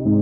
Hey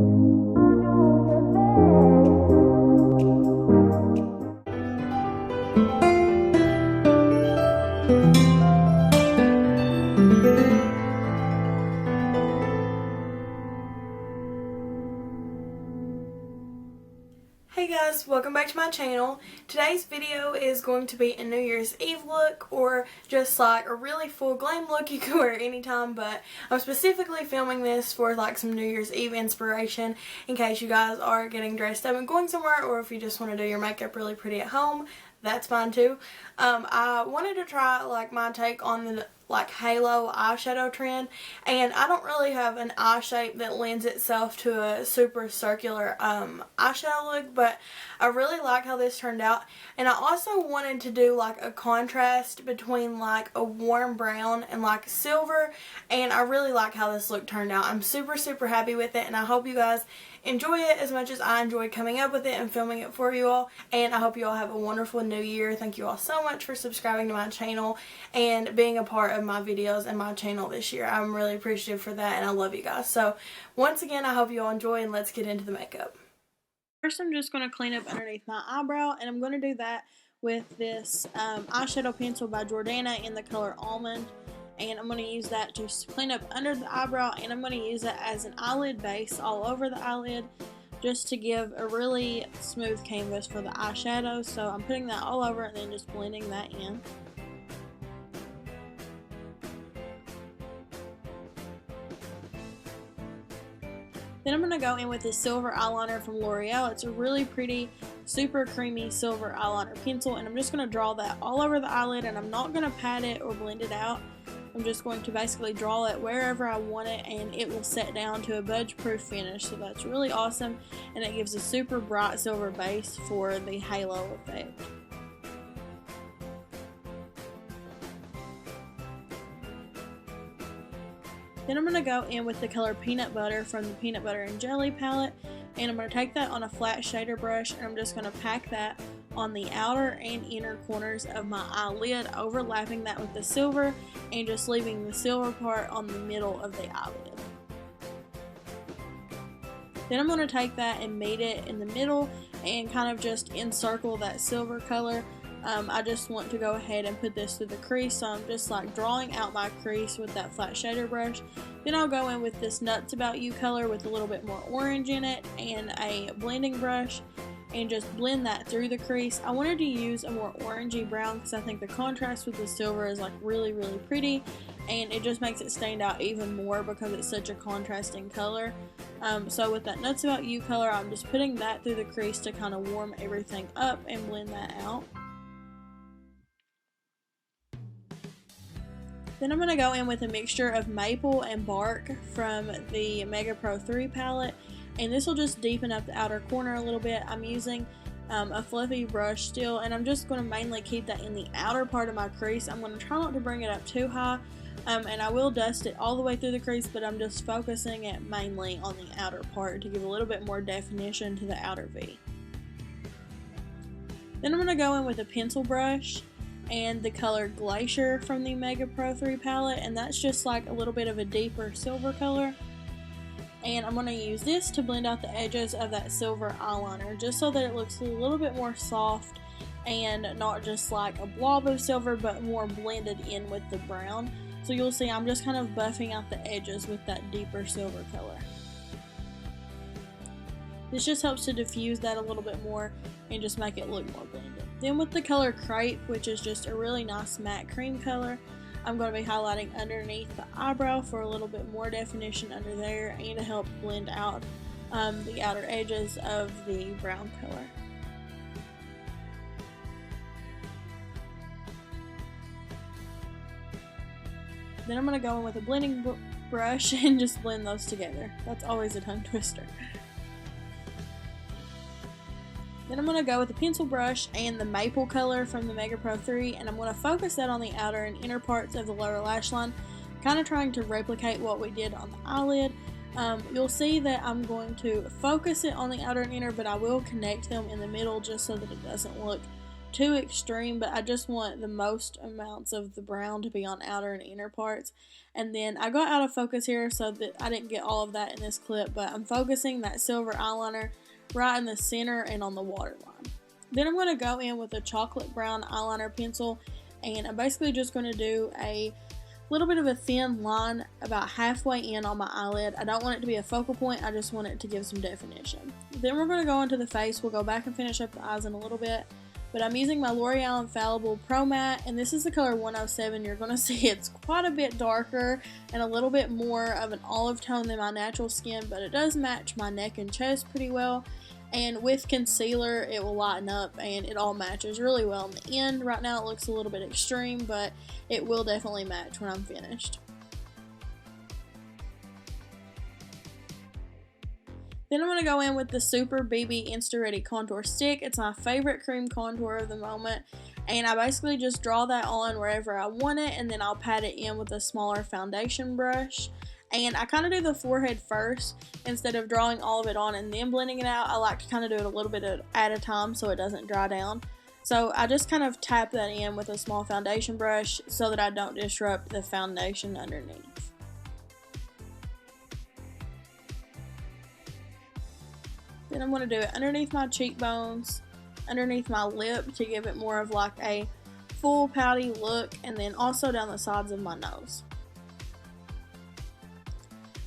guys, welcome back to my channel. Today's video is going to be a New Year's Eve look, or just like a really full glam look you can wear anytime, but I'm specifically filming this for like some New Year's Eve inspiration in case you guys are getting dressed up and going somewhere, or if you just want to do your makeup really pretty at home, that's fine too. I wanted to try like my take on the like halo eyeshadow trend, and I don't really have an eye shape that lends itself to a super circular eyeshadow look, but I really like how this turned out. And I also wanted to do like a contrast between like a warm brown and like silver, and I really like how this look turned out. I'm super happy with it, and I hope you guys enjoy it as much as I enjoyed coming up with it and filming it for you all. And I hope you all have a wonderful new year. Thank you all so much for subscribing to my channel and being a part of my videos and my channel this year. I'm really appreciative for that, and I love you guys. So once again, I hope you all enjoy, and let's get into the makeup. First, I'm just going to clean up underneath my eyebrow, and I'm going to do that with this eyeshadow pencil by Jordana in the color Almond. And I'm going to use that to clean up under the eyebrow, and I'm going to use it as an eyelid base all over the eyelid just to give a really smooth canvas for the eyeshadow. So I'm putting that all over and then just blending that in. Then I'm going to go in with this silver eyeliner from L'Oreal. It's a really pretty, super creamy silver eyeliner pencil, and I'm just going to draw that all over the eyelid, and I'm not going to pat it or blend it out. I'm just going to basically draw it wherever I want it, and it will set down to a budge-proof finish. So that's really awesome, and it gives a super bright silver base for the halo effect. Then I'm going to go in with the color Peanut Butter from the Peanut Butter and Jelly palette, and I'm going to take that on a flat shader brush, and I'm just going to pack that on the outer and inner corners of my eyelid, overlapping that with the silver and just leaving the silver part on the middle of the eyelid. Then I'm going to take that and meet it in the middle and kind of just encircle that silver color. I just want to go ahead and put this through the crease, so I'm just like drawing out my crease with that flat shader brush. Then I'll go in with this Nuts About You color with a little bit more orange in it and a blending brush and just blend that through the crease. I wanted to use a more orangey brown because I think the contrast with the silver is like really pretty, and it just makes it stand out even more because it's such a contrasting color. So with that Nuts About You color, I'm just putting that through the crease to kind of warm everything up and blend that out. Then I'm going to go in with a mixture of Maple and Bark from the Mega Pro 3 palette, and this will just deepen up the outer corner a little bit. I'm using a fluffy brush still, and I'm just going to mainly keep that in the outer part of my crease. I'm going to try not to bring it up too high, and I will dust it all the way through the crease, but I'm just focusing it mainly on the outer part to give a little bit more definition to the outer V. Then I'm going to go in with a pencil brush and the color Glacier from the Mega Pro 3 palette, and that's just like a little bit of a deeper silver color. And I'm going to use this to blend out the edges of that silver eyeliner just so that it looks a little bit more soft and not just like a blob of silver, but more blended in with the brown. So you'll see I'm just kind of buffing out the edges with that deeper silver color. This just helps to diffuse that a little bit more and just make it look more blended. Then with the color Crepe, which is just a really nice matte cream color, I'm going to be highlighting underneath the eyebrow for a little bit more definition under there and to help blend out the outer edges of the brown color. Then I'm going to go in with a blending brush and just blend those together. That's always a tongue twister. Then I'm going to go with the pencil brush and the Maple color from the Mega Pro 3, and I'm going to focus that on the outer and inner parts of the lower lash line, kind of trying to replicate what we did on the eyelid. You'll see that I'm going to focus it on the outer and inner, but I will connect them in the middle just so that it doesn't look too extreme, but I just want the most amounts of the brown to be on outer and inner parts. And then I got out of focus here so that I didn't get all of that in this clip, but I'm focusing that silver eyeliner right in the center and on the waterline. Then I'm going to go in with a chocolate brown eyeliner pencil, and I'm basically just going to do a little bit of a thin line about halfway in on my eyelid. I don't want it to be a focal point, I just want it to give some definition. Then we're going to go into the face. We'll go back and finish up the eyes in a little bit, but I'm using my L'Oreal Infallible Pro Matte, and this is the color 107. You're going to see it's quite a bit darker and a little bit more of an olive tone than my natural skin, but it does match my neck and chest pretty well. And with concealer, it will lighten up and it all matches really well in the end. Right now it looks a little bit extreme, but it will definitely match when I'm finished. Then I'm going to go in with the Super BB Insta Ready Contour Stick. It's my favorite cream contour of the moment. And I basically just draw that on wherever I want it, and then I'll pat it in with a smaller foundation brush. And I kind of do the forehead first instead of drawing all of it on and then blending it out. I like to kind of do it a little bit at a time so it doesn't dry down. So I just kind of tap that in with a small foundation brush so that I don't disrupt the foundation underneath. Then I'm going to do it underneath my cheekbones, underneath my lip to give it more of like a full pouty look, and then also down the sides of my nose.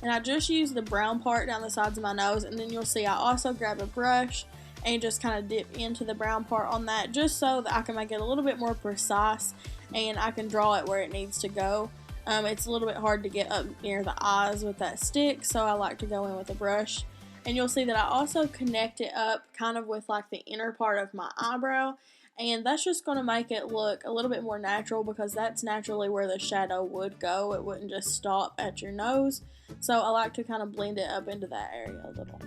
And I just use the brown part down the sides of my nose, and then you'll see I also grab a brush and just kind of dip into the brown part on that, just so that I can make it a little bit more precise and I can draw it where it needs to go. It's a little bit hard to get up near the eyes with that stick, so I like to go in with a brush. And you'll see that I also connect it up kind of with like the inner part of my eyebrow, and that's just going to make it look a little bit more natural because that's naturally where the shadow would go. It wouldn't just stop at your nose. So I like to kind of blend it up into that area a little.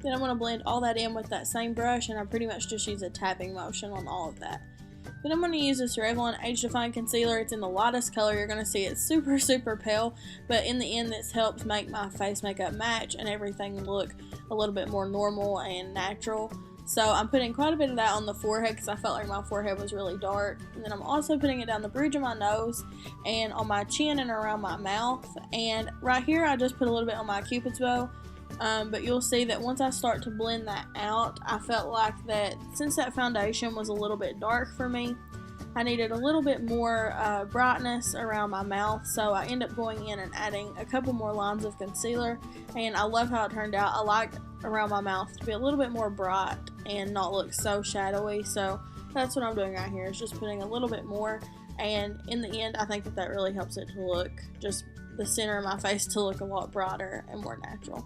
Then I'm going to blend all that in with that same brush, and I pretty much just use a tapping motion on all of that. Then I'm going to use this Revlon Age Defying Concealer. It's in the lightest color. You're going to see it's super, super pale, but in the end this helps make my face makeup match and everything look a little bit more normal and natural. So I'm putting quite a bit of that on the forehead because I felt like my forehead was really dark. And then I'm also putting it down the bridge of my nose and on my chin and around my mouth. And right here I just put a little bit on my Cupid's bow. But you'll see that once I start to blend that out, I felt like that since that foundation was a little bit dark for me, I needed a little bit more brightness around my mouth, so I end up going in and adding a couple more lines of concealer, and I love how it turned out. I like around my mouth to be a little bit more bright and not look so shadowy, so that's what I'm doing right here, is just putting a little bit more, and in the end I think that that really helps it to look, just the center of my face to look a lot brighter and more natural.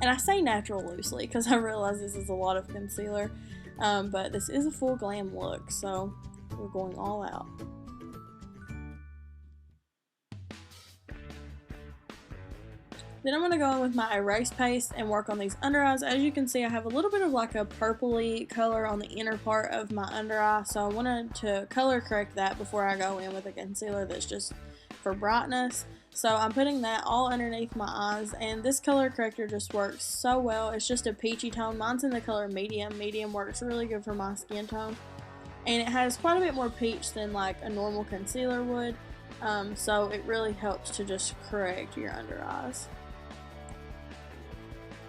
And I say natural loosely because I realize this is a lot of concealer, but this is a full glam look, so we're going all out. Then I'm going to go in with my erase paste and work on these under eyes. As you can see, I have a little bit of like a purpley color on the inner part of my under eye, so I wanted to color correct that before I go in with a concealer that's just for brightness. So I'm putting that all underneath my eyes, and this color corrector just works so well. It's just a peachy tone. Mine's in the color medium. Medium works really good for my skin tone, and it has quite a bit more peach than like a normal concealer would, so it really helps to just correct your under eyes.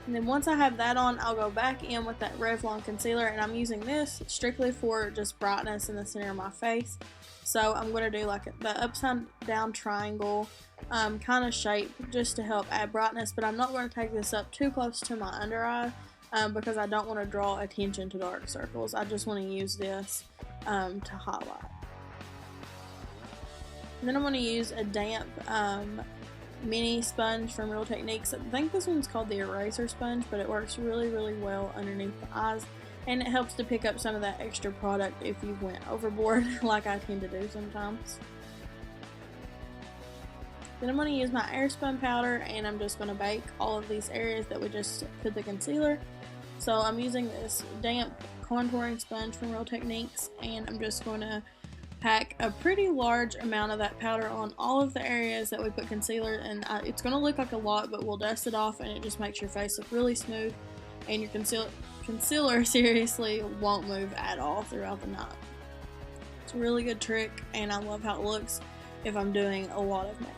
And then once I have that on, I'll go back in with that Revlon concealer, and I'm using this strictly for just brightness in the center of my face. So I'm going to do like the upside down triangle kind of shape just to help add brightness, but I'm not going to take this up too close to my under eye because I don't want to draw attention to dark circles. I just want to use this to highlight. And then I'm going to use a damp mini sponge from Real Techniques. I think this one's called the eraser sponge, but it works really, really well underneath the eyes. And it helps to pick up some of that extra product if you went overboard like I tend to do sometimes. Then I'm going to use my Airspun powder, and I'm just going to bake all of these areas that we just put the concealer. So I'm using this damp contouring sponge from Real Techniques, and I'm just going to pack a pretty large amount of that powder on all of the areas that we put concealer, and it's going to look like a lot, but we'll dust it off and it just makes your face look really smooth, and your concealer seriously won't move at all throughout the night. It's a really good trick, and I love how it looks if I'm doing a lot of makeup.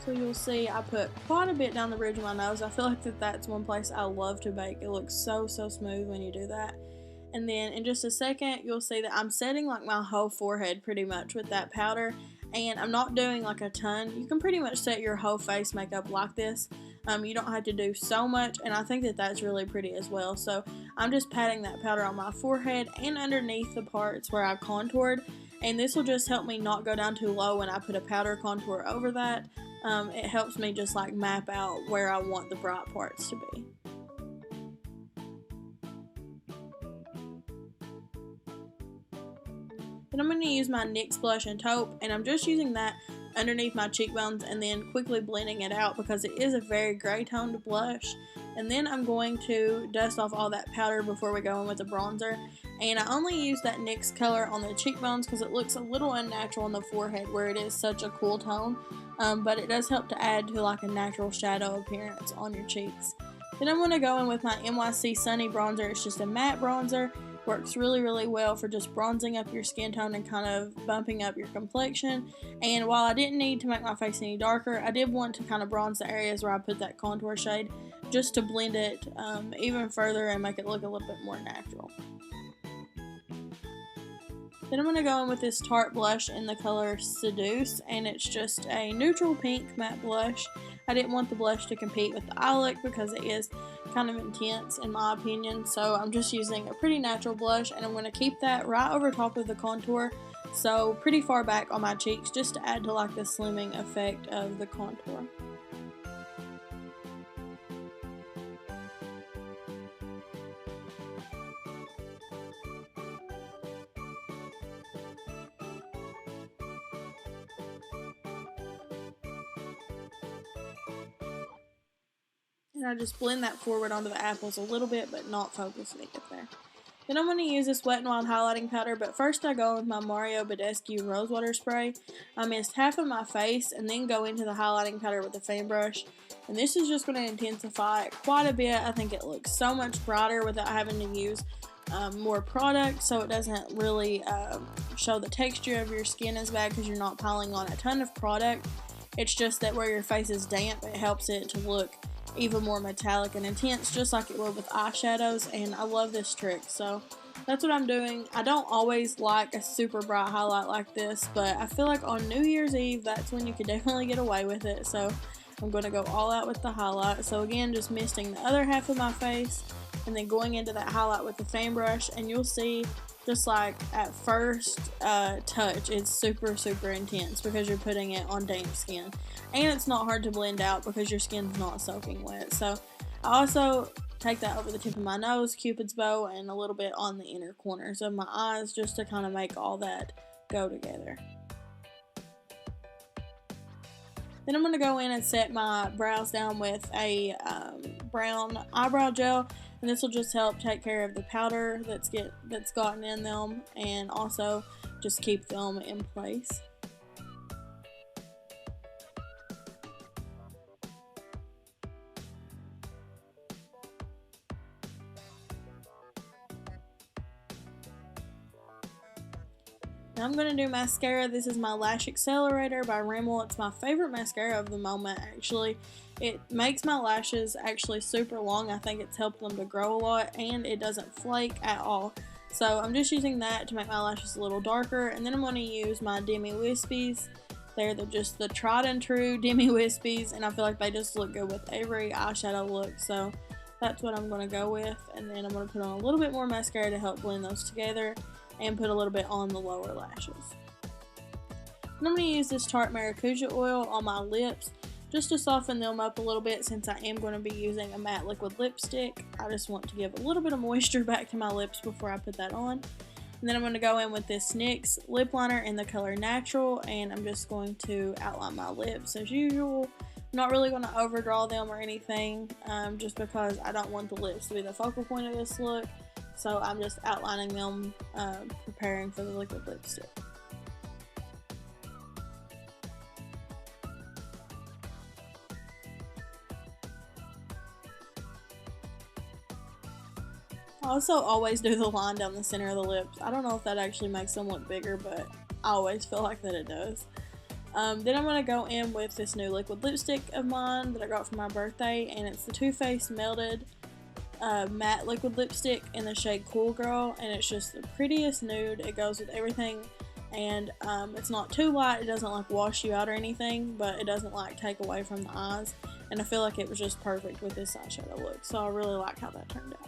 So you'll see I put quite a bit down the bridge of my nose. I feel like that's one place I love to bake. It looks so smooth when you do that. And then in just a second, you'll see that I'm setting like my whole forehead pretty much with that powder. And I'm not doing like a ton. You can pretty much set your whole face makeup like this. You don't have to do so much, and I think that that's really pretty as well. So I'm just patting that powder on my forehead and underneath the parts where I contoured. And this will just help me not go down too low when I put a powder contour over that. It helps me just like map out where I want the bright parts to be. Then I'm going to use my NYX blush and taupe, and I'm just using that underneath my cheekbones and then quickly blending it out because it is a very gray toned blush. And then I'm going to dust off all that powder before we go in with the bronzer. And I only use that NYX color on the cheekbones because it looks a little unnatural on the forehead where it is such a cool tone. But it does help to add to like a natural shadow appearance on your cheeks. Then I'm going to go in with my NYC Sunny bronzer. It's just a matte bronzer. Works really well for just bronzing up your skin tone and kind of bumping up your complexion. And while I didn't need to make my face any darker, I did want to kind of bronze the areas where I put that contour shade just to blend it even further and make it look a little bit more natural. Then I'm going to go in with this Tarte blush in the color Seduce, and it's just a neutral pink matte blush. I didn't want the blush to compete with the eye look because it is kind of intense in my opinion, so I'm just using a pretty natural blush, and I'm going to keep that right over top of the contour, so pretty far back on my cheeks just to add to like the slimming effect of the contour. And I just blend that forward onto the apples a little bit, but not focusing it there. Then I'm going to use this Wet n Wild highlighting powder, but first I go with my Mario Badescu Rosewater Spray. I missed half of my face and then go into the highlighting powder with the fan brush. And this is just going to intensify it quite a bit. I think it looks so much brighter without having to use more product, so it doesn't really show the texture of your skin as bad because you're not piling on a ton of product. It's just that where your face is damp, it helps it to look even more metallic and intense, just like it would with eyeshadows, and I love this trick, so that's what I'm doing. I don't always like a super bright highlight like this, but I feel like on New Year's Eve, that's when you can definitely get away with it, so I'm going to go all out with the highlight. So again, just misting the other half of my face, and then going into that highlight with the fan brush, and you'll see just like at first touch, it's super intense because you're putting it on damp skin. And it's not hard to blend out because your skin's not soaking wet. So I also take that over the tip of my nose, Cupid's bow, and a little bit on the inner corners of my eyes just to kind of make all that go together. Then I'm going to go in and set my brows down with a brown eyebrow gel, and this will just help take care of the powder that's gotten in them and also just keep them in place. Now I'm going to do mascara. This is my Lash Accelerator by Rimmel. It's my favorite mascara of the moment, actually. It makes my lashes actually super long. I think it's helped them to grow a lot, and it doesn't flake at all. So I'm just using that to make my lashes a little darker, and then I'm going to use my Demi Wispies. They're just the tried and true Demi Wispies, and I feel like they just look good with every eyeshadow look, so that's what I'm going to go with. And then I'm going to put on a little bit more mascara to help blend those together, and put a little bit on the lower lashes. And I'm going to use this Tarte Maracuja oil on my lips just to soften them up a little bit, since I am going to be using a matte liquid lipstick. I just want to give a little bit of moisture back to my lips before I put that on. And then I'm going to go in with this NYX lip liner in the color Natural, and I'm just going to outline my lips as usual. I'm not really going to overdraw them or anything, just because I don't want the lips to be the focal point of this look. So I'm just outlining them, preparing for the liquid lipstick. I also always do the line down the center of the lips. I don't know if that actually makes them look bigger, but I always feel like that it does. Then I'm going to go in with this new liquid lipstick of mine that I got for my birthday, and it's the Too Faced Melted matte liquid lipstick in the shade Cool Girl, and it's just the prettiest nude. It goes with everything, and it's not too light. It doesn't like wash you out or anything, but it doesn't like take away from the eyes, and I feel like it was just perfect with this eyeshadow look, so I really like how that turned out.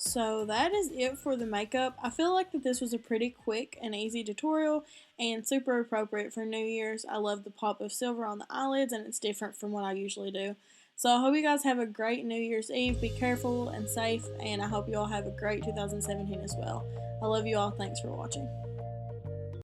So that is it for the makeup. I feel like that this was a pretty quick and easy tutorial and super appropriate for New Year's. I love the pop of silver on the eyelids, and it's different from what I usually do. So I hope you guys have a great New Year's Eve. Be careful and safe, and I hope you all have a great 2017 as well. I love you all. Thanks for watching.